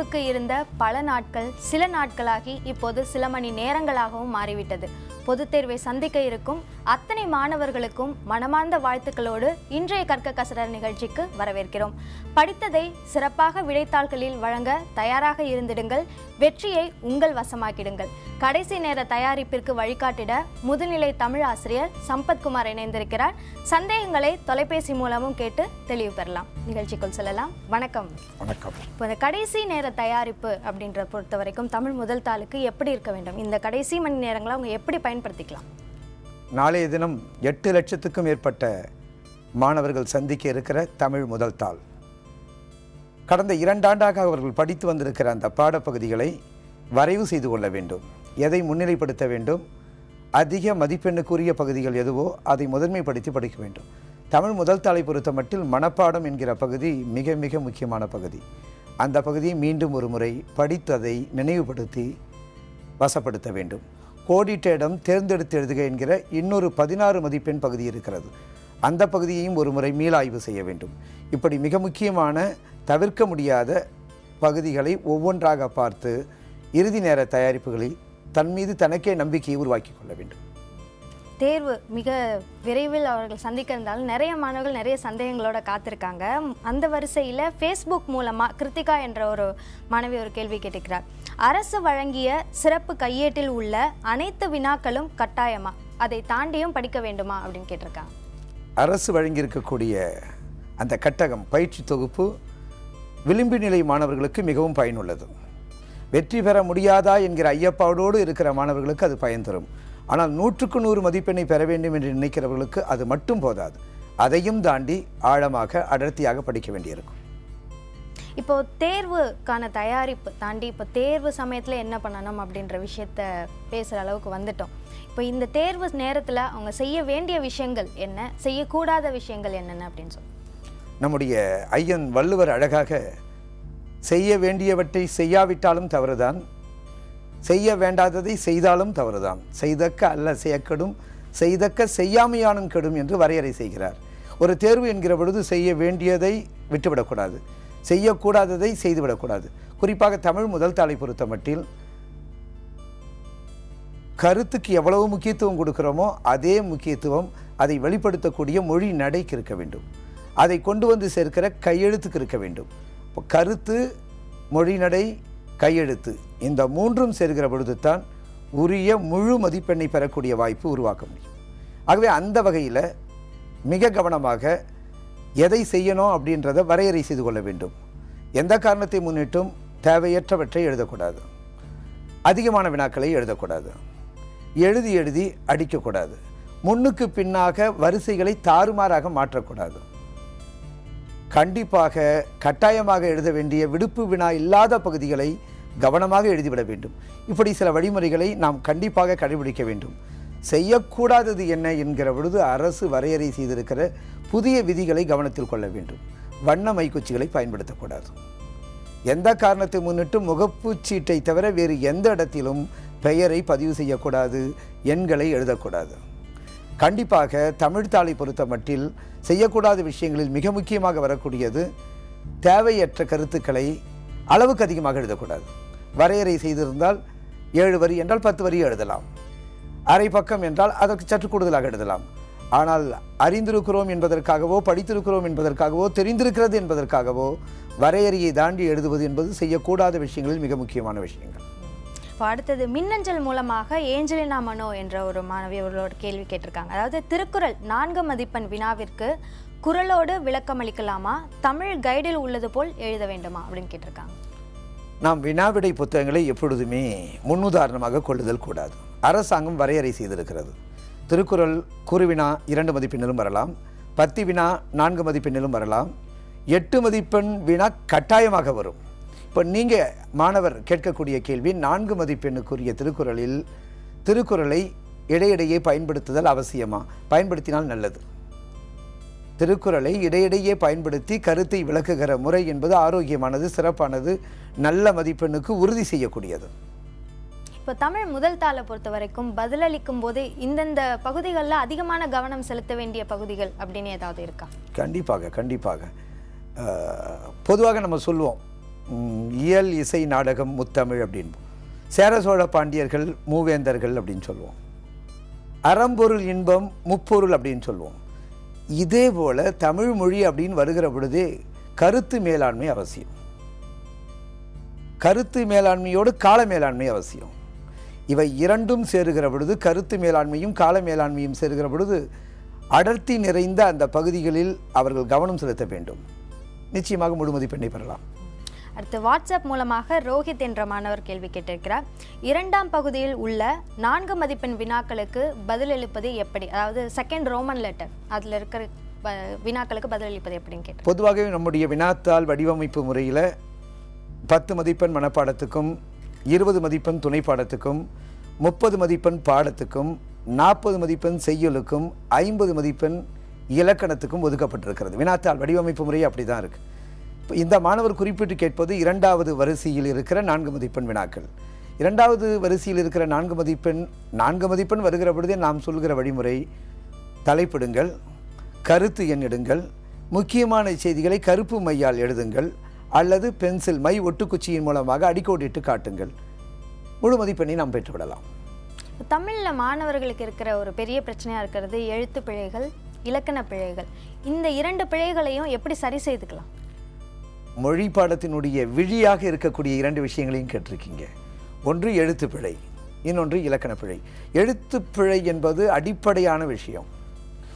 தேர்வுக்கு இருந்த பல நாட்கள் சில நாட்களாகி இப்போது சில மணி நேரங்களாகவும் மாறிவிட்டது. பொதுத் தேர்வை சந்திக்க இருக்கும் அத்தனை மாணவர்களுக்கும் மனமார்ந்த வாழ்த்துக்களோடு இன்றைய கற்க கசடர் நிகழ்ச்சிக்கு வரவேற்கிறோம். படித்ததை சிறப்பாக விடைத்தாள்களில் வழங்க தயாராக இருந்திடுங்கள். வெற்றியை உங்கள் வசமாக்கிடுங்கள். கடைசி நேர தயாரிப்பிற்கு வழிகாட்டிட முதுநிலை தமிழ் ஆசிரியர் சம்பத்குமார் இணைந்திருக்கிறார். சந்தேகங்களை தொலைபேசி மூலமும் கேட்டு தெளிவு பெறலாம். நிகழ்ச்சிக்குள் செல்லலாம். வணக்கம். வணக்கம். இப்போ இந்த கடைசி நேர தயாரிப்பு அப்படின்ற பொறுத்த வரைக்கும் தமிழ் முதல் தாளுக்கு எப்படி இருக்க வேண்டும்? இந்த கடைசி மணி நேரங்களை அவங்க எப்படி பயன்படுத்திக்கலாம்? நாளைய தினம் 8 லட்சத்துக்கும் மேற்பட்ட மாணவர்கள் சந்திக்க இருக்கிற தமிழ் முதல் தாள். கடந்த 2 ஆண்டாக அவர்கள் படித்து வந்திருக்கிற அந்த பாடப்பகுதிகளை வரைவு செய்து கொள்ள வேண்டும். எதை முன்னிலைப்படுத்த வேண்டும், அதிக மதிப்பெண்ணுக்குரிய பகுதிகள் எதுவோ அதை முதன்மைப்படுத்தி படிக்க வேண்டும். தமிழ் முதல் தாளை பொறுத்த மட்டில் மனப்பாடம் என்கிற பகுதி மிக மிக முக்கியமான பகுதி. அந்த பகுதியை மீண்டும் ஒரு முறை படித்ததை நினைவுபடுத்தி வசப்படுத்த வேண்டும். கோடிட்ட இடம் தேர்ந்தெடுத்து எழுதுக என்கிற இன்னொரு 16 மதிப்பெண் பகுதி இருக்கிறது. அந்த பகுதியையும் ஒரு முறை மீளாய்வு செய்ய வேண்டும். இப்படி மிக முக்கியமான தவிர்க்க முடியாத பகுதிகளை ஒவ்வொன்றாக பார்த்து இறுதி நேர தயாரிப்புகளில் தன் மீது தனக்கே நம்பிக்கையை உருவாக்கி கொள்ள வேண்டும். தேர்வு மிக விரைவில் அவர்கள் சந்திக்க இருந்தாலும் நிறைய மாணவர்கள் நிறைய சந்தேகங்களோட காத்திருக்காங்க. அந்த வரிசையில் ஃபேஸ்புக் மூலமாக கிருத்திகா என்ற ஒரு மாணவி ஒரு கேள்வி கேட்டிருக்கிறார். அரசு வழங்கிய சிறப்பு கையேட்டில் உள்ள அனைத்து வினாக்களும் கட்டாயமா, அதை தாண்டியும் படிக்க வேண்டுமா அப்படின்னு கேட்டிருக்காங்க. அரசு வழங்கியிருக்கக்கூடிய அந்த கட்டகம் பயிற்சி தொகுப்பு விளிம்பு நிலை மாணவர்களுக்கு மிகவும் பயனுள்ளது. வெற்றி பெற முடியாதா என்கிற ஐயப்பாடோடு இருக்கிற மாணவர்களுக்கு அது பயன் தரும். ஆனால் 100க்கு 100 மதிப்பெண்ணை பெற வேண்டும் என்று நினைக்கிறவர்களுக்கு அது மட்டும் போதாது. அதையும் தாண்டி ஆழமாக அடர்த்தியாக படிக்க வேண்டியிருக்கும். இப்போ தேர்வுக்கான தயாரிப்பு தாண்டி இப்போ தேர்வு சமயத்தில் என்ன பண்ணணும் அப்படின்ற விஷயத்த பேசுகிற அளவுக்கு வந்துட்டோம். இப்போ இந்த தேர்வு நேரத்தில் அவங்க செய்ய வேண்டிய விஷயங்கள் என்ன, செய்யக்கூடாத விஷயங்கள் என்னென்ன அப்படின்னு சொல்லி நம்முடைய ஐயன் வள்ளுவர் அழகாக செய்ய வேண்டியவற்றை செய்யாவிட்டாலும் தவறுதான், செய்ய வேண்டாததை செய்தாலும் தவறுதான், செய்தக்க அல்ல செய்யக்கெடும், செய்தக்க செய்யாமையானும் கெடும் என்று வரையறை செய்கிறார். ஒரு தேர்வு என்கிற பொழுது செய்ய வேண்டியதை விட்டுவிடக்கூடாது, செய்யக்கூடாததை செய்துவிடக்கூடாது. குறிப்பாக தமிழ் முதல் தாளை பொறுத்த மட்டில் கருத்துக்கு எவ்வளவு முக்கியத்துவம் கொடுக்கிறோமோ அதே முக்கியத்துவம் அதை வெளிப்படுத்தக்கூடிய மொழி நடைக்கு இருக்க வேண்டும். அதை கொண்டு வந்து சேர்க்கிற கையெழுத்துக்கு இருக்க வேண்டும். கருத்து, மொழி நடை, கையெழுத்து இந்த 3ம் சேர்கிற பொழுது தான் உரிய முழு மதிப்பெண்ணை பெறக்கூடிய வாய்ப்பு உருவாக்க முடியும். ஆகவே அந்த வகையில் மிக கவனமாக எதை செய்யணும் அப்படின்றத வரையறை செய்து கொள்ள வேண்டும். எந்த காரணத்தை முன்னிட்டும் தேவையற்றவற்றை எழுதக்கூடாது, அதிகமான வினாக்களை எழுதக்கூடாது, எழுதி எழுதி அடிக்கக்கூடாது, முன்னுக்கு பின்னாக வரிசைகளை தாறுமாறாக மாற்றக்கூடாது. கண்டிப்பாக கட்டாயமாக எழுத வேண்டிய விடுப்பு வினா இல்லாத பகுதிகளை கவனமாக எழுதிவிட வேண்டும். இப்படி சில வழிமுறைகளை நாம் கண்டிப்பாக கடைபிடிக்க வேண்டும். செய்யக்கூடாதது என்ன என்கிற பொழுது அரசு வரையறை செய்திருக்கிற புதிய விதிகளை கவனத்தில் கொள்ள வேண்டும். வண்ண மைக்குச்சிகளை பயன்படுத்தக்கூடாது. எந்த காரணத்தை முன்னிட்டு முகப்புச்சீட்டை தவிர வேறு எந்த இடத்திலும் பெயரை பதிவு செய்யக்கூடாது, எண்களை எழுதக்கூடாது. கண்டிப்பாக தமிழ்தாளை பொறுத்த மட்டில் செய்யக்கூடாத விஷயங்களில் மிக முக்கியமாக வரக்கூடியது தேவையற்ற கருத்துக்களை அளவுக்கு அதிகமாக எழுதக்கூடாது. வரையறை செய்திருந்தால் 7 வரி என்றால் 10 வரி எழுதலாம், அரை பக்கம் என்றால் அதற்கு சற்று கூடுதலாக எழுதலாம். ஆனால் அறிந்திருக்கிறோம் என்பதற்காகவோ, படித்திருக்கிறோம் என்பதற்காகவோ, தெரிந்திருக்கிறது என்பதற்காகவோ வரையறையை தாண்டி எழுதுவது என்பது செய்யக்கூடாத விஷயங்களில் மிக முக்கியமான விஷயங்கள். அடுத்தது மின்னஞ்சல் மூலமாக ஏஞ்சலினா மனோ என்ற ஒரு மாணவி அவர்களோட கேள்வி கேட்டிருக்காங்க. அதாவது திருக்குறள் 4 மதிப்பெண் வினாவிற்கு குறளோடு விளக்கம் அளிக்கலாமா, தமிழ் கைடில் உள்ளது போல் எழுத வேண்டுமா அப்படின்னு கேட்டிருக்காங்க. நாம் வினாவிடை புத்தகங்களை எப்பொழுதுமே முன்னுதாரணமாக கொள்ளுதல் கூடாது. அரசாங்கம் வரையறை செய்திருக்கிறது. திருக்குறள் குறுவினா 2 மதிப்பெண்ணிலும் வரலாம், 10 வினா 4 மதிப்பெண்ணிலும் வரலாம், 8 மதிப்பெண் வினா கட்டாயமாக வரும். இப்போ நீங்கள் மாணவர் கேட்கக்கூடிய கேள்வி 4 மதிப்பெண்ணுக்குரிய திருக்குறளில் திருக்குறளை இடையிடையே பயன்படுத்துதல் அவசியமா? பயன்படுத்தினால் நல்லது. திருக்குறளை இடையிடையே பயன்படுத்தி கருத்தை விளக்குகிற முறை என்பது ஆரோக்கியமானது, சிறப்பானது, நல்ல மதிப்பெண்ணுக்கு உறுதி செய்யக்கூடியது. இப்போ தமிழ் முதல் தாளை பொறுத்த வரைக்கும் பதிலளிக்கும் போது இந்தந்த பகுதிகளில் அதிகமான கவனம் செலுத்த வேண்டிய பகுதிகள் அப்படின்னு ஏதாவது இருக்கா? கண்டிப்பாக கண்டிப்பாக. பொதுவாக நம்ம சொல்லுவோம் இயல் இசை நாடகம் முத்தமிழ் அப்படின்னு, சேர சோழ பாண்டியர்கள் மூவேந்தர்கள் அப்படின்னு சொல்லுவோம், அறம்பொருள் இன்பம் முப்பொருள் அப்படின்னு சொல்லுவோம். இதே போல் தமிழ் மொழி அப்படின்னு வருகிற பொழுதே கருத்து மேலாண்மை அவசியம். கருத்து மேலாண்மையோடு கால மேலாண்மை அவசியம். இவை இரண்டும் சேருகிற பொழுது, கருத்து மேலாண்மையும் கால மேலாண்மையும் சேருகிற பொழுது அடர்த்தி நிறைந்த அந்த பகுதிகளில் அவர்கள் கவனம் செலுத்த வேண்டும். நிச்சயமாக முழு மதிப்பெண்ணை பெறலாம். அடுத்து வாட்ஸ்அப் மூலமாக ரோஹித் என்ற மாணவர் கேள்வி கேட்டிருக்கிறார். 2ஆம் பகுதியில் உள்ள 4 மதிப்பெண் வினாக்களுக்கு பதிலளிப்பது எப்படி? அதாவது செகண்ட் ரோமன் லெட்டர் அதில் இருக்கிற வினாக்களுக்கு பதிலளிப்பது எப்படின்னு கேட்டு. பொதுவாகவே நம்முடைய வினாத்தாள் வடிவமைப்பு முறையில் 10 மதிப்பெண் மனப்பாடத்துக்கும், 20 மதிப்பெண் துணை பாடத்துக்கும், 30 மதிப்பெண் பாடத்துக்கும், 40 மதிப்பெண் செய்யுளுக்கும், 50 மதிப்பெண் இலக்கணத்துக்கும் ஒதுக்கப்பட்டிருக்கிறது. வினாத்தாள் வடிவமைப்பு முறையே அப்படி தான் இருக்குது. இப்போ இந்த மாணவர் குறிப்பிட்டு கேட்பது 2வது வரிசையில் இருக்கிற 4 மதிப்பெண் வினாக்கள். 2வது வரிசையில் இருக்கிற 4 மதிப்பெண் வருகிற பொழுதே நாம் சொல்கிற வழிமுறை, தலைப்பிடுங்கள், கருத்து எண்ணிடுங்கள், முக்கியமான செய்திகளை கருப்பு மையால் எழுதுங்கள், அல்லது பென்சில் மை ஒட்டுக்குச்சியின் மூலமாக அடிக்கோடிட்டு காட்டுங்கள். முழு மதிப்பெண்ணை நாம் பெற்றுவிடலாம். தமிழில் மாணவர்களுக்கு இருக்கிற ஒரு பெரிய பிரச்சனையாக இருக்கிறது எழுத்து பிழைகள், இலக்கண பிழைகள். இந்த 2 பிழைகளையும் எப்படி சரி செய்துக்கலாம்? மொழி பாடத்தினுடைய விழியாக இருக்கக்கூடிய 2 விஷயங்களையும் கேட்டிருக்கீங்க. ஒன்று எழுத்து பிழை, இன்னொன்று இலக்கண பிழை. எழுத்து பிழை என்பது அடிப்படையான விஷயம்.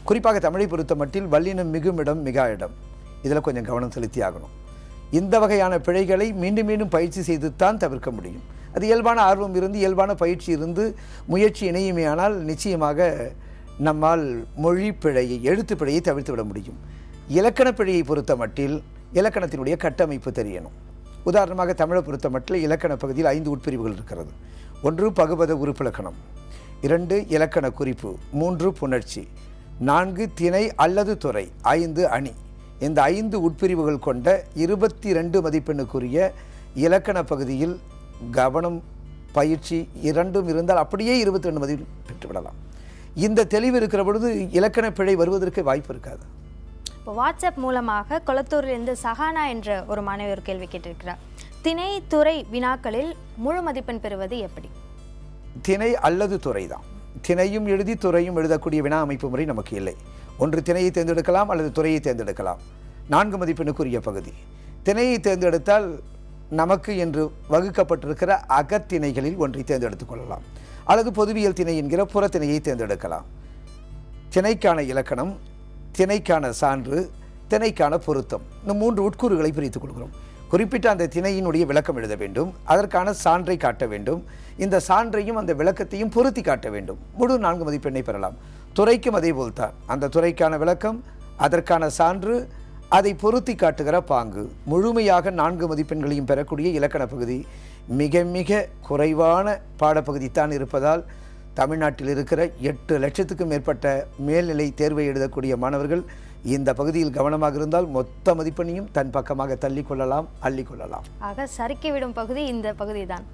குறிப்பாக தமிழை பொறுத்த மட்டில் வல்லினம் மிகுமிடம் மிகா இடம், இதில் கொஞ்சம் கவனம் செலுத்தி ஆகணும். இந்த வகையான பிழைகளை மீண்டும் மீண்டும் பயிற்சி செய்து தான் தவிர்க்க முடியும். அது இயல்பான ஆர்வம் இருந்து, இயல்பான பயிற்சி இருந்து, முயற்சி இணையுமேயானால் நிச்சயமாக நம்மால் மொழி பிழையை, எழுத்து பிழையை தவிர்த்து விட முடியும். இலக்கண பிழையை பொறுத்த மட்டில் இலக்கணத்தினுடைய கட்டமைப்பு தெரியணும். உதாரணமாக தமிழை பொறுத்த மட்டில் இலக்கண பகுதியில் 5 உட்பிரிவுகள் இருக்கிறது. 1 பகுபத உறுப்பிலக்கணம், 2 இலக்கண குறிப்பு, 3 புணர்ச்சி, 4 திணை அல்லது துறை, 5 அணி. இந்த 5 உட்பிரிவுகள் கொண்ட 22 மதிப்பெண்ணுக்குரிய இலக்கண பகுதியில் கவனம், பயிற்சி இரண்டும் இருந்தால் அப்படியே 22 மதிப்பெண் பெற்றுவிடலாம். இந்த தெளிவு இருக்கிற பொழுது இலக்கண பிழை வருவதற்கு வாய்ப்பு இருக்காது. இப்போ வாட்ஸ்அப் மூலமாக கொளத்தூரிலிருந்து சஹானா என்ற ஒரு மாணவர் கேள்வி கேட்டிருக்கிறார். திணை துறை வினாக்களில் முழு மதிப்பெண் பெறுவது எப்படி? திணை அல்லது துறை தான். திணையும் எழுதி துறையும் எழுதக்கூடிய வினா அமைப்பு முறை நமக்கு இல்லை. ஒன்று திணையை தேர்ந்தெடுக்கலாம் அல்லது துறையை தேர்ந்தெடுக்கலாம். 4 மதிப்பெண்ணுக்குரிய பகுதி. திணையை தேர்ந்தெடுத்தால் நமக்கு என்று வகுக்கப்பட்டிருக்கிற அகத்திணைகளில் ஒன்றை தேர்ந்தெடுத்துக் கொள்ளலாம், அல்லது பொதுவியல் திணை என்கிற புறத்திணையை தேர்ந்தெடுக்கலாம். திணைக்கான இலக்கணம், திணைக்கான சான்று, திணைக்கான பொருத்தம், இந்த 3 உட்கூறுகளை பிரித்துக் கொள்கிறோம். குறிப்பிட்ட அந்த திணையினுடைய விளக்கம் எழுத வேண்டும், அதற்கான சான்றை காட்ட வேண்டும், இந்த சான்றையும் அந்த விளக்கத்தையும் பொருத்தி காட்ட வேண்டும். முழு 4 மதிப்பெண்ணை பெறலாம். துறைக்கும் அதே போல்தான். அந்த துறைக்கான விளக்கம், அதற்கான சான்று, அதை பொருத்தி காட்டுகிற பாங்கு, முழுமையாக 4 மதிப்பெண்களையும் பெறக்கூடிய இலக்கண பகுதி மிக மிக குறைவான பாடப்பகுதி தான் இருப்பதால் தமிழ்நாட்டில் இருக்கிற 8 லட்சத்துக்கும் மேற்பட்ட மேல்நிலை தேர்வை எழுதக்கூடிய மாணவர்கள் இந்த பகுதியில் கவனமாக இருந்தால் மொத்த மதிப்பெண்ணையும் தன் பக்கமாக தள்ளிக்கொள்ளலாம், அள்ளிக்கொள்ளலாம். ஆக சறுக்கி விடும் பகுதி இந்த பகுதி தான்.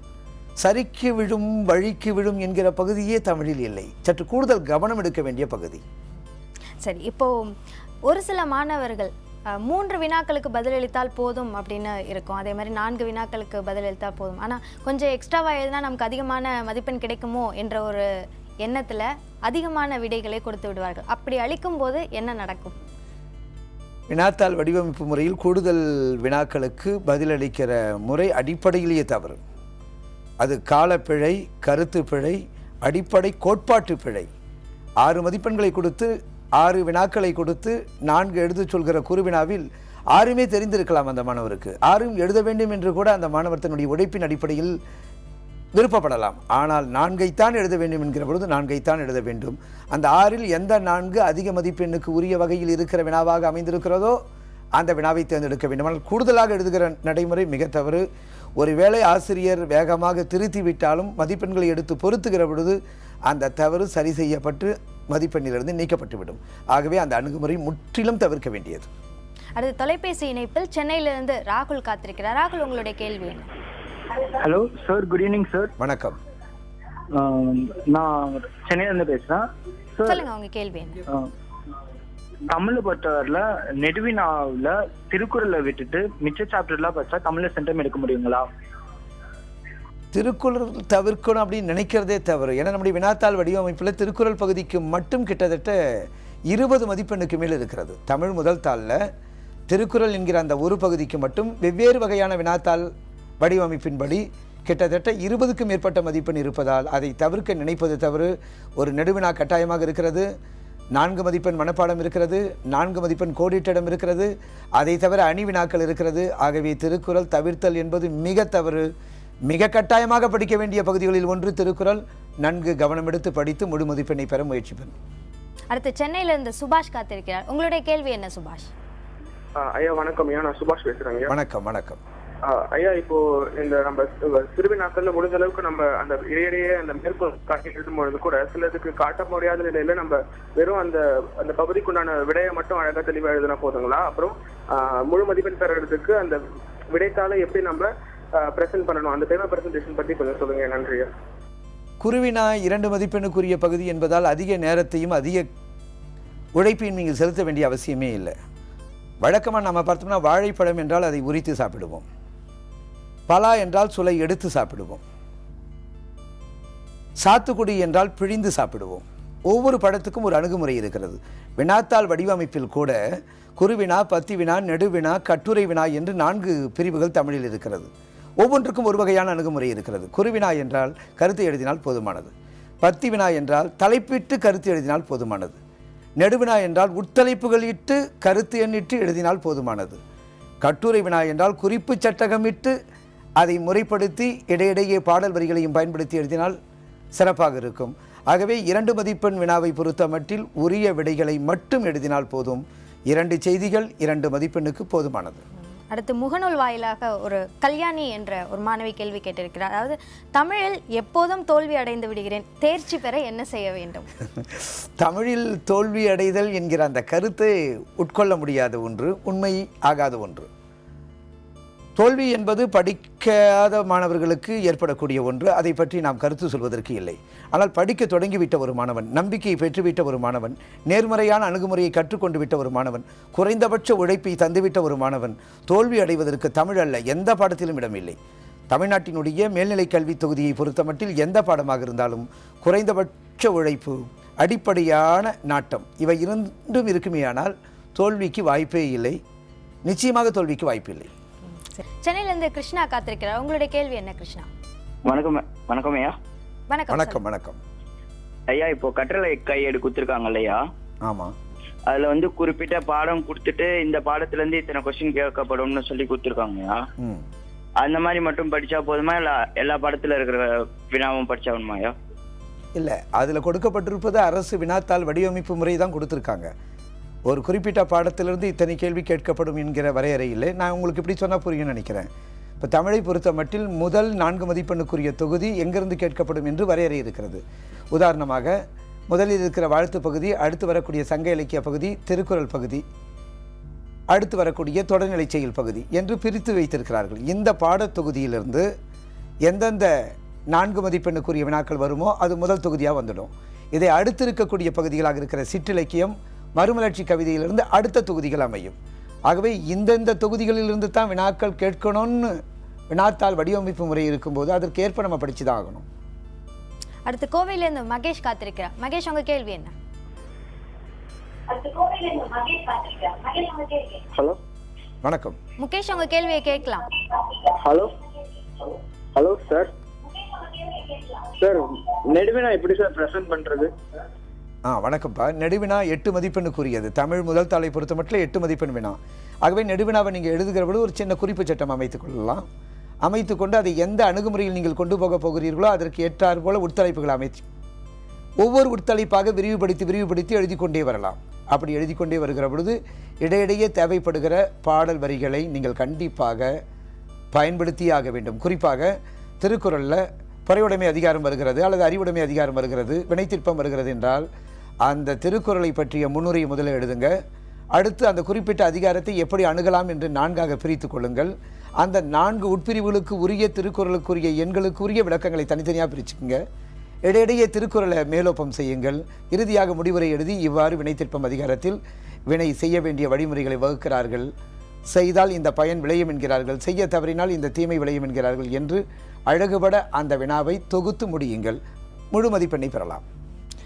சறுக்கி விழும், வழிக்கு விழும் என்கிற பகுதியே தமிழில் இல்லை. சற்று கூடுதல் கவனம் எடுக்க வேண்டிய பகுதி. சரி, இப்போ ஒரு சில மாணவர்கள் 3 வினாக்களுக்கு பதிலளித்தால் போதும் அப்படின்னு இருக்கும், அதே மாதிரி 4 வினாக்களுக்கு பதிலளித்தால் போதும், ஆனால் கொஞ்சம் எக்ஸ்ட்ராவாக எழுதினா நமக்கு அதிகமான மதிப்பெண் கிடைக்குமோ என்ற ஒரு எண்ணத்தில் அதிகமான விடைகளை கொடுத்து விடுவார்கள். அப்படி அளிக்கும் போது என்ன நடக்கும்? வினாத்தாள் வடிவமைப்பு முறையில் கூடுதல் வினாக்களுக்கு பதிலளிக்கிற முறை அடிப்படையிலேயே தவறு. அது காலப்பிழை, கருத்து பிழை, அடிப்படை கோட்பாட்டு பிழை. 6 மதிப்பெண்களை கொடுத்து 6 வினாக்களை கொடுத்து 4 எழுத சொல்கிற குறுவினாவில் 6மே தெரிந்திருக்கலாம் அந்த மாணவருக்கு. 6ம் எழுத வேண்டும் என்று கூட அந்த மாணவர் தன்னுடைய உழைப்பின் அடிப்படையில் விருப்பப்படலாம். ஆனால் 4ஐத்தான் எழுத வேண்டும் என்கிற பொழுது 4ஐத்தான் எழுத வேண்டும். அந்த 6இல் எந்த 4 அதிக மதிப்பெண்ணுக்கு உரிய வகையில் இருக்கிற வினாவாக அமைந்திருக்கிறதோ அந்த வினாவை தேர்ந்தெடுக்க வேண்டும். ஆனால் கூடுதலாக எழுதுகிற நடைமுறை மிக தவறு. ஒருவேளை ஆசிரியர் வேகமாக திருத்தி விட்டாலும் மதிப்பெண்களை எடுத்து பொருத்துகிற பொழுது அந்த தவறு சரி செய்யப்பட்டு மதிப்பெண்ணிலிருந்து நீக்கப்பட்டுவிடும். ஆகவே அந்த அணுகுமுறை முற்றிலும் தவிர்க்க வேண்டியது. அடுத்து தொலைபேசி இணைப்பில் சென்னையிலிருந்து ராகுல் காத்திருக்கிறார். ராகுல், உங்களுடைய கேள்வி என்ன? Hello sir, good evening sir. வணக்கம். நான் சென்னையிலேருந்து பேசுகிறேன். சொல்லுங்க, உங்க கேள்வி என்ன? தமிழை பொறுத்தவரையில நெடுவினாவில் திருக்குறளை விட்டுட்டு மிச்ச சாப்டர்லாம் படிச்சா தமிழ்ல சென்டம் எடுக்க முடியுங்களா? திருக்குறள் தவிர்க்கணும் அப்படின்னு நினைக்கிறதே தவறு. ஏன்னா நம்முடைய வினாத்தாள் வடிவமைப்பில் திருக்குறள் பகுதிக்கு மட்டும் கிட்டத்தட்ட 20 மதிப்பெண்ணுக்கு மேல் இருக்கிறது. தமிழ் முதல் தாளில் திருக்குறள் என்கிற அந்த ஒரு பகுதிக்கு மட்டும் வெவ்வேறு வகையான வினாத்தாள் வடிவமைப்பின்படி கிட்டத்தட்ட 20க்கும் மேற்பட்ட மதிப்பெண் இருப்பதால் அதை தவிர்க்க நினைப்பது தவறு. ஒரு நெடுவினா கட்டாயமாக இருக்கிறது, 4 மதிப்பெண் மனப்பாடம் இருக்கிறது, 4 மதிப்பெண் கோடிட்டிடம் இருக்கிறது, அதை தவிர அணி வினாக்கள் இருக்கிறது. ஆகவே திருக்குறள் தவிர்த்தல் என்பது மிக தவறு. மிக கட்டாயமாக படிக்க வேண்டிய பகுதிகளில் ஒன்று திருக்குறள். நன்கு கவனம் எடுத்து படித்து முழு மதிப்பெண்ணை பெற முயற்சிப்பேன். அடுத்து சென்னையிலிருந்து சுபாஷ் காத்திருக்கிறார். உங்களுடைய கேள்வி என்ன சுபாஷ்? ஐயா வணக்கம் ஐயா, நான் சுபாஷ் பேசுறேங்க. வணக்கம். வணக்கம் ஐயா. இப்போ இந்த நம்ம சிறுவினாக்கள்ல முடிஞ்ச அளவுக்கு நம்ம அந்த இடையிடையே அந்த மேற்கோள் காட்டி எழுதும்பொழுது கூட சிலதுக்கு காட்ட முடியாத நிலையில நம்ம வெறும் அந்த அந்த பகுதிக்குண்டான விடையை மட்டும் அழகா தெளிவா எழுதினா போதுங்களா? அப்புறம் முழு மதிப்பெண் பெறறதுக்கு அந்த விடைத்தாளை எப்படி நம்ம பிரசன்ட் பண்ணணும், அந்த பேப்பர் பிரசன்டேஷன் பத்தி கொஞ்சம் சொல்லுங்க. நன்றியா. குருவினா 2 மதிப்பெண்ணுக்குரிய பகுதி என்பதால் அதிக நேரத்தையும் அதிக உழைப்பையும் நீங்கள் செலுத்த வேண்டிய அவசியமே இல்லை. வழக்கமாக நம்ம பார்த்தோம்னா வாழைப்பழம் என்றால் அதை உரித்து சாப்பிடுவோம், பலா என்றால் சுளை எடுத்து சாப்பிடுவோம், சாத்துக்குடி என்றால் பிழிந்து சாப்பிடுவோம். ஒவ்வொரு படத்துக்கும் ஒரு அணுகுமுறை இருக்கிறது. வினாத்தாள் வடிவமைப்பில் கூட குருவினா, பத்தி வினா, நெடுவினா, கட்டுரை வினா என்று 4 பிரிவுகள் தமிழில் இருக்கிறது. ஒவ்வொன்றுக்கும் ஒரு வகையான அணுகுமுறை இருக்கிறது. குருவினா என்றால் கருத்து எழுதினால் போதுமானது, பத்தி வினா என்றால் தலைப்பிட்டு கருத்து எழுதினால் போதுமானது, நெடுவினா என்றால் உட்தலைப்புகள் இட்டு கருத்து எண்ணிட்டு எழுதினால் போதுமானது, கட்டுரை வினா என்றால் குறிப்பு சட்டகமிட்டு அதை முறைப்படுத்தி இடையிடையே பாடல் வரிகளையும் பயன்படுத்தி எழுதினால் சிறப்பாக இருக்கும். ஆகவே 2 மதிப்பெண் வினாவை பொறுத்த மட்டில் உரிய விடைகளை மட்டும் எழுதினால் போதும். 2 செய்திகள் 2 மதிப்பெண்ணுக்கு போதுமானது. அடுத்து முகநூல் வாயிலாக ஒரு கல்யாணி என்ற ஒரு மாணவி கேள்வி கேட்டிருக்கிறார். அதாவது தமிழில் எப்போதும் தோல்வி அடைந்து விடுகிறேன், தேர்ச்சி பெற என்ன செய்ய வேண்டும்? தமிழில் தோல்வி அடைதல் என்கிற அந்த கருத்தை உட்கொள்ள முடியாத ஒன்று, உண்மை ஆகாத ஒன்று. தோல்வி என்பது படிக்காத மாணவர்களுக்கு ஏற்படக்கூடிய ஒன்று. அதை பற்றி நாம் கருத்து சொல்வதற்கு இல்லை. ஆனால் படிக்க தொடங்கிவிட்ட ஒரு மாணவன், நம்பிக்கையை பெற்றுவிட்ட ஒரு மாணவன், நேர்மறையான அணுகுமுறையை கற்றுக்கொண்டு விட்ட ஒரு மாணவன், குறைந்தபட்ச உழைப்பை தந்துவிட்ட ஒரு மாணவன் தோல்வி அடைவதற்கு தமிழ் அல்ல எந்த பாடத்திலும் இடமில்லை. தமிழ்நாட்டினுடைய மேல்நிலை கல்வி தொகுதியை பொறுத்த மட்டில் எந்த பாடமாக இருந்தாலும் குறைந்தபட்ச உழைப்பு, அடிப்படையான நாட்டம், இவை 2ம் இருக்குமேயானால் தோல்விக்கு வாய்ப்பே இல்லை. நிச்சயமாக தோல்விக்கு வாய்ப்பில்லை. சென்னையிலிருந்து கிருஷ்ணா காத்திருக்கிறார். உங்களுடைய கேள்வி என்ன கிருஷ்ணா? வணக்கம். வணக்கம் ஐயா. வணக்கம். வணக்கம். வணக்கம் ஐயா, இப்போ கற்றலை கையேடு கொடுத்துருக்காங்க இல்லையா? ஆமாம். அதுல குறிப்பிட்ட பாடம் கொடுத்துட்டு இந்த பாடத்துல இருந்து இத்தனை கொஸ்டின் கேட்கப்படும்னு சொல்லி கொடுத்துருக்காங்கய்யா. அந்த மாதிரி மட்டும் படிச்சா போதுமா, இல்ல எல்லா பாடத்துல இருக்கிற வினாவும் படிச்சாகணுமாயா? இல்லை, அதில் கொடுக்கப்பட்டிருப்பது அரசு வினாத்தாள் வடிவமைப்பு முறை தான் கொடுத்துருக்காங்க. ஒரு குறிப்பிட்ட பாடத்திலிருந்து இத்தனை கேள்வி கேட்கப்படும் என்கிற வரையறை இல்லை. நான் உங்களுக்கு இப்படி சொன்னால் புரியும்னு நினைக்கிறேன். இப்போ தமிழை பொறுத்த மட்டில் முதல் 4 மதிப்பெண்ணுக்குரிய தொகுதி எங்கிருந்து கேட்கப்படும் என்று வரையறை இருக்கிறது. உதாரணமாக முதலில் இருக்கிற வாழ்த்து பகுதி, அடுத்து வரக்கூடிய சங்க இலக்கிய பகுதி, திருக்குறள் பகுதி, அடுத்து வரக்கூடிய தொடர்நிலை செயல் பகுதி என்று பிரித்து வைத்திருக்கிறார்கள். இந்த பாடத்தொகுதியிலிருந்து எந்தெந்த 4 மதிப்பெண்ணுக்குரிய வினாக்கள் வருமோ அது முதல் தொகுதியாக வந்துடும். இதை அடுத்து இருக்கக்கூடிய பகுதிகளாக இருக்கிற சிற்றிலக்கியம், மறுமலர்ச்சி கவிதையிலிருந்து அடுத்த தொகுதிகள் அமையும். ஆகவே இந்தந்த தொகுதிகளிலிருந்து தான் வினாக்கள் கேட்கணும்னு வினாத்தாள் வடிவமைப்பு முறை இருக்கும்போது அதற்கு ஏற்ப நம்ம படிச்சு தான் ஆகணும். அடுத்து கோவையிலிருந்து மகேஷ் காத்திருக்கிறார். மகேஷ், உங்க கேள்வி என்ன? ஹலோ. வணக்கம். முகேஷ், உங்க கேள்வியை கேட்கலாம். ஹலோ. Hello sir. சார், நெடுவினா எப்படி சார் பிரசன்ட் பண்றது? வணக்கம்ப்பா. நெடுவினா 8 மதிப்பெண்ணுக்குரியது. தமிழ் முதல் தாளை பொறுத்த மட்டும் 8 மதிப்பெண் வினா. ஆகவே நெடுவினாவை நீங்கள் எழுதுகிறபோது ஒரு சின்ன குறிப்பு சட்டம் அமைத்துக் கொள்ளலாம். அமைத்துக்கொண்டு அதை எந்த அணுகுமுறையில் நீங்கள் கொண்டு போக போகிறீர்களோ அதற்கு ஏற்றார் போல உட்தலைப்புகள் அமைச்சு ஒவ்வொரு உட்தலைப்பாக விரிவுபடுத்தி எழுதி கொண்டே வரலாம். அப்படி எழுதி கொண்டே வருகிற பொழுது இடையிடையே தேவைப்படுகிற பாடல் வரிகளை நீங்கள் கண்டிப்பாக பயன்படுத்தியாக வேண்டும். குறிப்பாக திருக்குறளில் பொறையுடைமை அதிகாரம் வருகிறது அல்லது அறிவுடைமை அதிகாரம் வருகிறது, வினைத்திற்பம் வருகிறது என்றால் அந்த திருக்குறளை பற்றிய முன்னுரையை முதலில் எழுதுங்க. அடுத்து அந்த குறிப்பிட்ட அதிகாரத்தை எப்படி அணுகலாம் என்று 4ஆக பிரித்து கொள்ளுங்கள். அந்த 4 உட்பிரிவுகளுக்கு உரிய திருக்குறளுக்குரிய எண்களுக்குரிய விளக்கங்களை தனித்தனியாக பிரிச்சுக்குங்க. இடையிடையே திருக்குறளை மேலோப்பம் செய்யுங்கள். இறுதியாக முடிவுரை எழுதி இவ்வாறு வினைத்திற்பம் அதிகாரத்தில் வினை செய்ய வேண்டிய வழிமுறைகளை வகுக்கிறார்கள். செய்தால் இந்த பயன் விளையும் என்கிறார்கள், செய்ய தவறினால் இந்த தீமை விளையும் என்கிறார்கள் என்று அழகுபட அந்த வினாவை தொகுத்து முடியுங்கள். முழு மதிப்பெண்ணை பெறலாம்.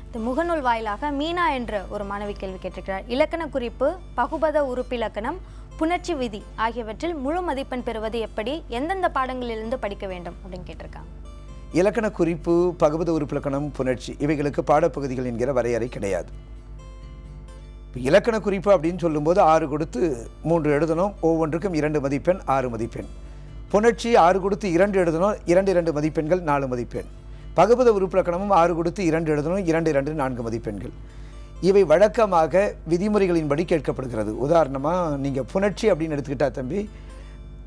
இந்த முகநூல் வாயிலாக மீனா என்ற ஒரு மாணவி கேள்வி கேட்டிருக்கிறார். இலக்கண குறிப்பு, பகுபத உறுப்பிலக்கணம், புணர்ச்சி விதி ஆகியவற்றில் முழு மதிப்பெண் பெறுவது எப்படி, எந்தெந்த பாடங்களிலிருந்து படிக்க வேண்டும் அப்படின்னு கேட்டிருக்காங்க. இலக்கண குறிப்பு, பகுபத உறுப்பிலக்கணம், புணர்ச்சி இவைகளுக்கு பாடப்பகுதிகள் என்கிற வரையறை கிடையாது. இலக்கண குறிப்பு அப்படின்னு சொல்லும்போது 6 கொடுத்து 3 எழுதணும், ஒவ்வொன்றுக்கும் 2 மதிப்பெண் 6 மதிப்பெண். புணர்ச்சி 6 கொடுத்து 2 எழுதணும், 2 மதிப்பெண்கள் 4 மதிப்பெண். பகுபத உறுப்பிலக்கணமும் 6 கொடுத்து 2 எழுதணும், 2 4 மதிப்பெண்கள். இவை வழக்கமாக விதிமுறைகளின்படி கேட்கப்படுகிறது. உதாரணமாக நீங்கள் புணர்ச்சி அப்படின்னு எடுத்துக்கிட்டா தம்பி,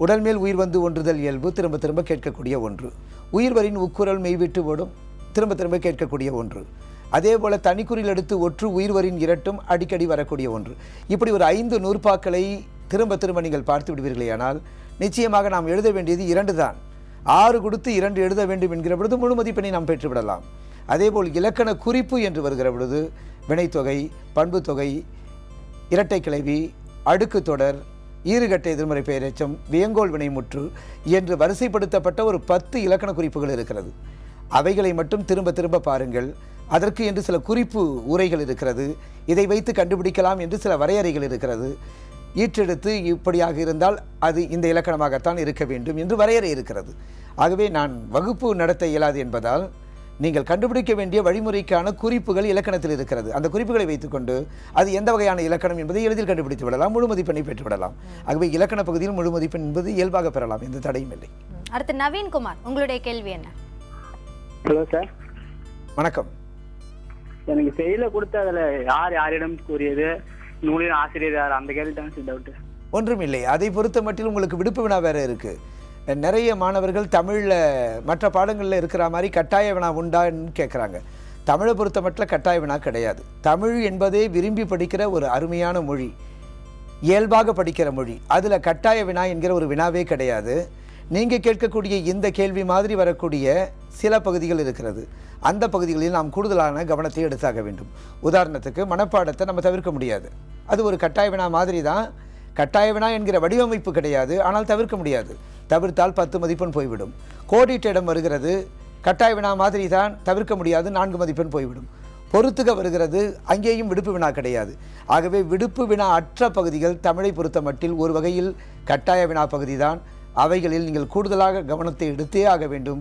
உடல் மேல் உயிர் வந்து ஒன்றுதல் இயல்பு திரும்ப திரும்ப கேட்கக்கூடிய ஒன்று. உயிர்வரின் உக்குரல் மெய்விட்டு ஓடும் திரும்ப திரும்ப கேட்கக்கூடிய ஒன்று. அதே போல் தனிக்குறில் எடுத்து ஒற்று உயிர்வரின் இரட்டும் அடிக்கடி வரக்கூடிய ஒன்று. இப்படி ஒரு 5 நூற்பாக்களை திரும்ப திரும்ப நீங்கள் பார்த்து விடுவீர்களேயானால் நிச்சயமாக நாம் எழுத வேண்டியது 2 தான். 6 கொடுத்து 2 எழுத வேண்டும் என்கிற பொழுது முழு மதிப்பெண்ணை நாம் பெற்றுவிடலாம். அதேபோல் இலக்கண குறிப்பு என்று வருகிற பொழுது வினைத்தொகை, பண்பு தொகை, இரட்டை கிளவி, அடுக்கு தொடர், ஈறுகட்ட எதிர்மறை பெயரெச்சம், வியங்கோல் வினைமுற்று என்று வரிசைப்படுத்தப்பட்ட ஒரு 10 இலக்கண குறிப்புகள் இருக்கிறது. அவைகளை மட்டும் திரும்ப திரும்ப பாருங்கள். அதற்கு என்று சில குறிப்பு உரைகள் இருக்கிறது. இதை வைத்து கண்டுபிடிக்கலாம் என்று சில வரையறைகள் இருக்கிறது. ஈற்றெடுத்து இப்படியாக இருந்தால் அது இந்த இலக்கணமாகத்தான் இருக்க வேண்டும் என்று வரையறை இருக்கிறது. ஆகவே நான் வகுப்பு நடத்த இயலாது என்பதால் நீங்கள் கண்டுபிடிக்க வேண்டிய வழிமுறைக்கான குறிப்புகள் இலக்கணத்தில் இருக்கிறது. அந்த குறிப்புகளை வைத்துக்கொண்டு அது எந்த வகையான இலக்கணம் என்பதை எளிதில் கண்டுபிடித்து விடலாம், முழு மதிப்பெண்ணை பெற்றுவிடலாம். ஆகவே இலக்கண பகுதியில் முழு மதிப்பெண் என்பது இயல்பாக பெறலாம், எந்த தடையும் இல்லை. அடுத்து நவீன்குமார், உங்களுடைய கேள்வி என்ன? ஹலோ சார், வணக்கம். எனக்கு செயல கொடுத்து அதில் யாரிடம் கூறியது, நூலின் ஆசிரியர் யார், அந்த கேள்வி தான் சார் டவுட்டு. ஒன்றும் இல்லை. அதை பொறுத்த மட்டில் உங்களுக்கு விடுப்பு வினா வேறு இருக்குது. நிறைய மாணவர்கள் தமிழில் மற்ற பாடங்களில் இருக்கிற மாதிரி கட்டாய வினா உண்டான்னு கேட்குறாங்க. தமிழை பொறுத்த மட்டில் கட்டாய வினா கிடையாது. தமிழ் என்பதே விரும்பி படிக்கிற ஒரு அருமையான மொழி, இயல்பாக படிக்கிற மொழி. அதில் கட்டாய வினா என்கிற ஒரு வினாவே கிடையாது. நீங்கள் கேட்கக்கூடிய இந்த கேள்வி மாதிரி வரக்கூடிய சில பகுதிகள் இருக்கிறது. அந்த பகுதிகளில் நாம் கூடுதலான கவனத்தை எடுத்தாக வேண்டும். உதாரணத்துக்கு மனப்பாடத்தை நம்ம தவிர்க்க முடியாது. அது ஒரு கட்டாய வினா மாதிரி தான். கட்டாய வினா என்கிற வடிவமைப்பு கிடையாது, ஆனால் தவிர்க்க முடியாது. தவிர்த்தால் 10 மதிப்பெண் போய்விடும். கோடிட்ட இடம் வருகிறது, கட்டாய வினா மாதிரி தான், தவிர்க்க முடியாது, 4 மதிப்பெண் போய்விடும். பொறுத்துக வருகிறது, அங்கேயும் விடுப்பு வினா கிடையாது. ஆகவே விடுப்பு வினா அற்ற பகுதிகள் தமிழை பொறுத்த மட்டில் ஒரு வகையில் கட்டாய வினா பகுதி தான். அவைகளில் நீங்கள் கூடுதலாக கவனத்தை எடுத்தே ஆக வேண்டும்.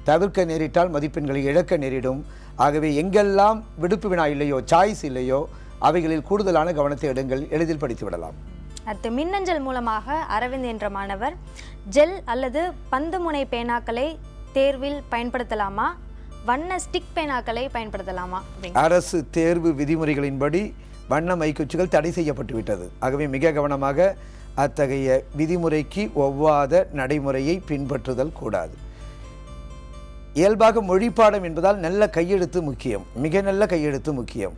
தவிர்க்க நேரிட்டால் மதிப்பெண்களை இழக்க நேரிடும். ஆகவே எங்கெல்லாம் விடுப்பு வினா இல்லையோ, சாய்ஸ் இல்லையோ, அவைகளில் கூடுதலான கவனத்தை எடுங்கள், எளிதில் படித்து விடலாம். அடுத்து மின்னஞ்சல் மூலமாக அரவிந்த் என்ற மாணவர், ஜெல் அல்லது பந்து முனை பேனாக்களை தேர்வில் பயன்படுத்தலாமா, வண்ண ஸ்டிக் பேனாக்களை பயன்படுத்தலாமா? அரசு தேர்வு விதிமுறைகளின்படி வண்ண மைக்குச்சிகள் தடை செய்யப்பட்டு விட்டது. ஆகவே மிக கவனமாக அத்தகைய விதிமுறைக்கு ஒவ்வாத நடைமுறையை பின்பற்றுதல் கூடாது. இயல்பாக மொழிப்பாடம் என்பதால் நல்ல கையெழுத்து முக்கியம், மிக நல்ல கையெழுத்து முக்கியம்.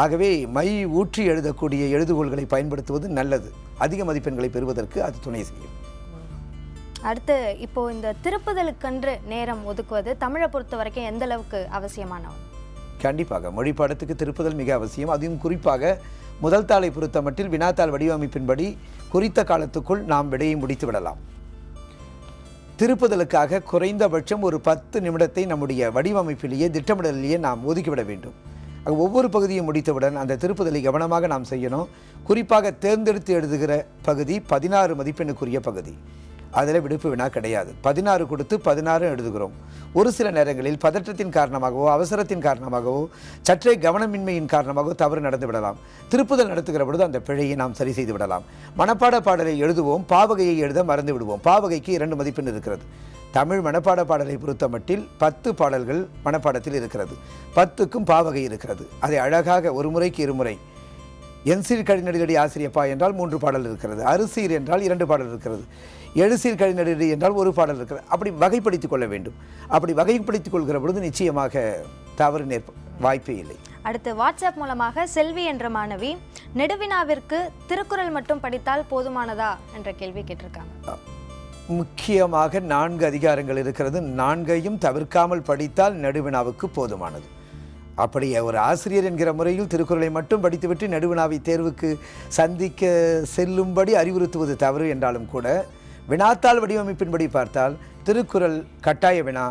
ஆகவே மை ஊற்றி எழுதக்கூடிய எழுதுகோள்களை பயன்படுத்துவது நல்லது. அதிக மதிப்பெண்களை பெறுவதற்கு அது துணை செய்யும். அடுத்து இப்போ இந்த திருப்புதலுக்கென்று நேரம் ஒதுக்குவது தமிழை பொறுத்த வரைக்கும் எந்த அளவுக்கு அவசியமானவன்? கண்டிப்பாக மொழிப்பாடத்துக்கு திருப்புதல் மிக அவசியம். அதுவும் குறிப்பாக முதல் தாளை பொறுத்த மட்டில் வினாத்தாள் வடிவமைப்பின்படி குறித்த காலத்துக்குள் நாம் விடையை முடித்து விடலாம். திருப்புதலுக்காக குறைந்தபட்சம் ஒரு 10 நிமிடத்தை நம்முடைய வடிவமைப்பிலேயே திட்டமிடலிலேயே நாம் ஒதுக்கிவிட வேண்டும். ஒவ்வொரு பகுதியை முடித்தவுடன் அந்த திருப்புதலை கவனமாக நாம் செய்யணும். குறிப்பாக தேர்ந்தெடுத்து எழுதுகிற பகுதி 16 மதிப்பெண்ணுக்குரிய பகுதி. அதில் விடுப்பு வினா கிடையாது. 16 கொடுத்து 16 எழுதுகிறோம். ஒரு சில நேரங்களில் பதற்றத்தின் காரணமாகவோ அவசரத்தின் காரணமாகவோ சற்றே கவனமின்மையின் காரணமாகவோ தவறு நடந்து விடலாம். திருப்புதல் நடத்துகிற பொழுது அந்த பிழையை நாம் சரி செய்து விடலாம். மனப்பாட பாடலை எழுதுவோம், பாவகையை எழுத மறந்து விடுவோம். பாவகைக்கு 2 மதிப்பெண் இருக்கிறது. தமிழ் மனப்பாட பாடலை பொறுத்த மட்டில் 10 பாடல்கள் மனப்பாடத்தில் இருக்கிறது. 10க்கும் பாவகை இருக்கிறது. அதை அழகாக ஒரு முறைக்கு 2 முறை. என்சீர் கழிநடிகடி ஆசிரியப்பா என்றால் 3 பாடல் இருக்கிறது. அரிசீர் என்றால் 2 பாடல் இருக்கிறது. எழுசீர் கழிநடிகடி என்றால் 1 பாடல் இருக்கிறது. அப்படி வகைப்படுத்திக் கொள்ள வேண்டும். அப்படி வகைப்படுத்திக் கொள்கிற பொழுது நிச்சயமாக தவறு வாய்ப்பே இல்லை. அடுத்து வாட்ஸ்அப் மூலமாக செல்வி என்ற மாணவி, நெடுவினாவிற்கு திருக்குறள் மட்டும் படித்தால் போதுமானதா என்ற கேள்வி கேட்டிருக்காங்க. முக்கியமாக 4 அதிகாரங்கள் இருக்கிறது. 4ஐயும் தவிர்க்காமல் படித்தால் நெடுவினாவுக்கு போதுமானது. அப்படி ஒரு ஆசிரியர் என்கிற முறையில் திருக்குறளை மட்டும் படித்துவிட்டு நடுவினாவை தேர்வுக்கு சந்திக்க செல்லும்படி அறிவுறுத்துவது தவறு என்றாலும் கூட வினாத்தாள் வடிவமைப்பின்படி பார்த்தால் திருக்குறள் கட்டாய வினா,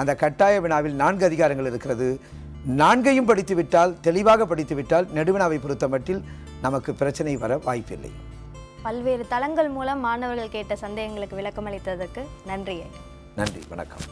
அந்த கட்டாய வினாவில் 4 அதிகாரங்கள் இருக்கிறது. 4ஐயும் படித்துவிட்டால், தெளிவாக படித்துவிட்டால் நடுவினாவை பொறுத்த மட்டில் நமக்கு பிரச்சனை வர வாய்ப்பில்லை. பல்வேறு தளங்கள் மூலம் மாணவர்கள் கேட்ட சந்தேகங்களுக்கு விளக்கமளித்ததற்கு நன்றி. நன்றி, வணக்கம்.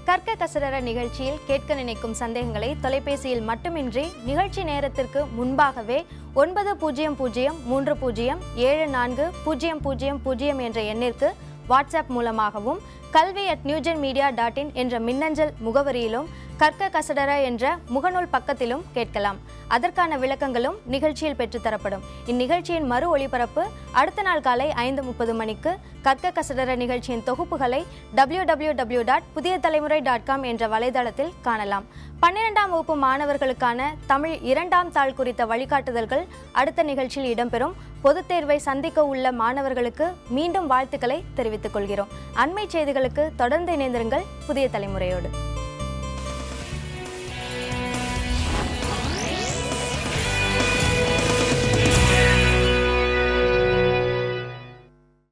கற்க கசடர நிகழ்ச்சியில் கேட்க நினைக்கும் சந்தேகங்களை தொலைபேசியில் மட்டுமின்றி நிகழ்ச்சி நேரத்திற்கு முன்பாகவே 9030307400 என்ற எண்ணிற்கு வாட்ஸ்அப் மூலமாகவும் kalvi@newgenmedia.in என்ற மின்னஞ்சல் முகவரியிலும் கற்க கசடர என்ற முகநூல் பக்கத்திலும் கேட்கலாம். அதற்கான விளக்கங்களும் நிகழ்ச்சியில் பெற்றுத்தரப்படும். இந்நிகழ்ச்சியின் மறு ஒளிபரப்பு அடுத்த நாள் காலை 5:30 மணிக்கு. கற்க கசடர நிகழ்ச்சியின் தொகுப்புகளை www.pudiyatalamurai.com என்ற வலைதளத்தில் காணலாம். 12ஆம் வகுப்பு மாணவர்களுக்கான தமிழ் 2ஆம் தாள் குறித்த வழிகாட்டுதல்கள் அடுத்த நிகழ்ச்சியில் இடம்பெறும். பொதுத் தேர்வை சந்திக்க உள்ள மாணவர்களுக்கு மீண்டும் வாழ்த்துக்களை தெரிவித்துக் கொள்கிறோம். அண்மை செய்திகளுக்கு தொடர்ந்து இணைந்திருங்கள் புதிய தலைமுறையோடு.